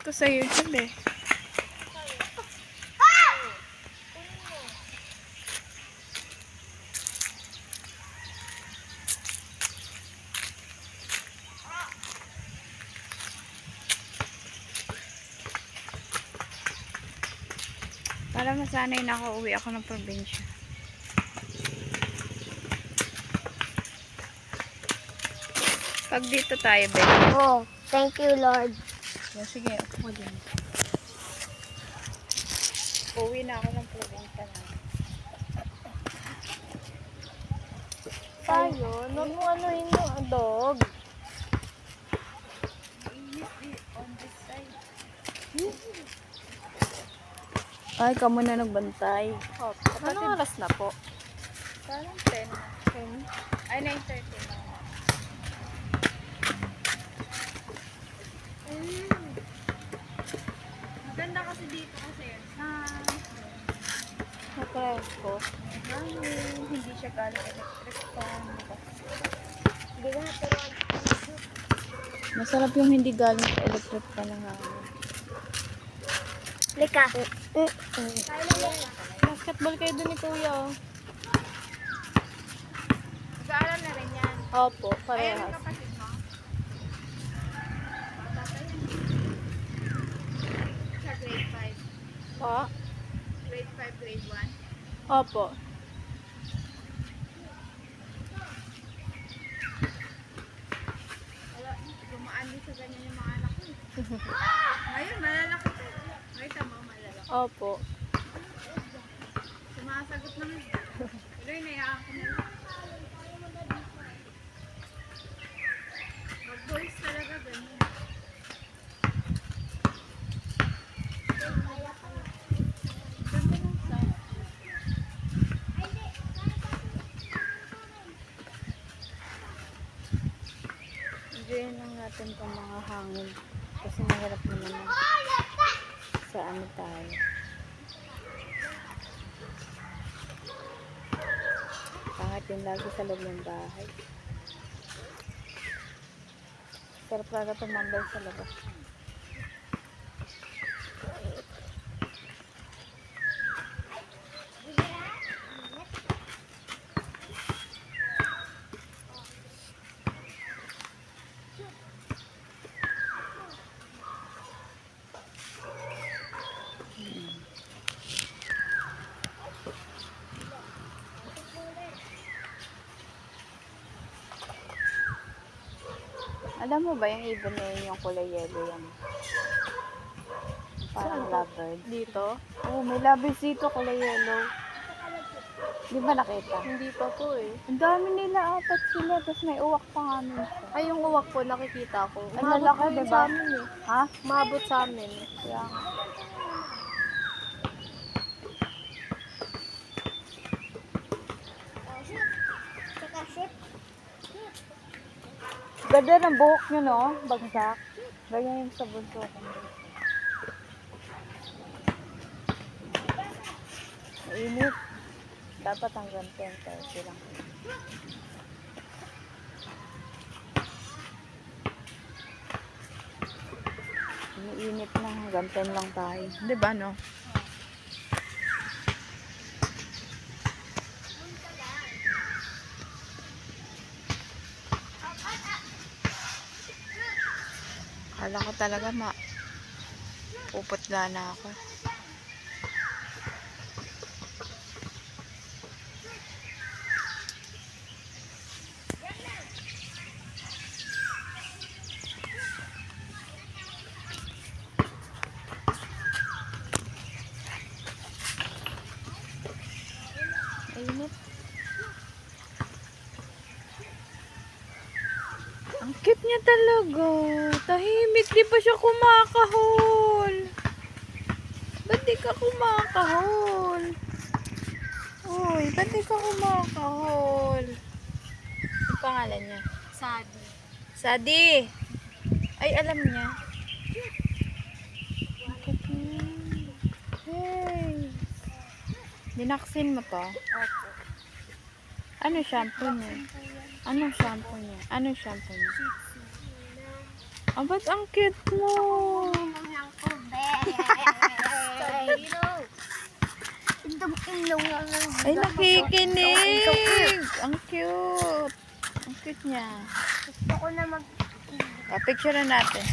ko sa YouTube eh. Para masanay na ako, uwi ako ng probinsya. Pag dito tayo, Ben. Oh, thank you, Lord. Yeah, sige, upo din. Uwi na ako ng probinsya na. Tayo, nung anuhin mo ang dog. On this side. Ay, kamo na nagbantay. Oh, anong oras na po? Parang 10. Ay, 9:30 na. Maganda kasi dito kasi Napresko. hindi siya galing electric fan. Hindi na, pero Masarap yung hindi galing sa electric fan ng hangin. lika. Basketball kayo dun ni Kuya. Nag-aaral na rin yan. Opo, Ayan parehas. ang kapatid mo. Sa grade 5. Po? Grade 5, grade 1. Opo. Wala, gumaan din sa ganyan yung mga anak ko. Ngayon, malalaki ko. Ngayon, tama, malalaki. Opo. Sumasagot naman. Pero inayaan ko na lang. Mag-boys talaga ganyan. Ganda ng sound. Enjoyin lang natin itong mga hangin. Kasi mahirap naman sa ano tayo. Pangat yung lagi sa loob ng bahay. Sarap talaga tumambay sa labas. Alam mo ba yung ibon na yun, yung kulay yellow yan? Parang lovebird. Dito? Oo, may lovebirds dito, kulay yellow. Di ba nakita? Hindi pa po eh. Ang dami nila, apat sila, tapos may uwak pa nga nun siya. Ay, yung uwak po, nakikita ko. Ang Umabot lalaki, po yun diba? sa amin eh. Ha? Umabot sa amin. Kaya nga. Ganda ng buhok nyo, no? Bagsak. Ganyan yung sa bunso ko. Mainit. Dapat hanggang 10:30 lang. Iniinit na hanggang 10 lang tayo. Diba, no? Kala ko talaga puputla na ako. Init. Ang cute niya talaga. Tahimik, di pa siya kumakahol. Ba't di ka kumakahol? Uy, ba't di ka kumakahol? Ang pangalan niya? Sadi. Sadi! Ay, alam niya. Ang cute niya. Hey! Dinaksin mo to? Opo. Ano shampoo niya? Anong shampoo niya? Anong shampoo niya? Ah, ba't ang cute mo? Ay, nakikinig. Ang cute. Ang cute niya. Gusto ko na mag... Picture na natin.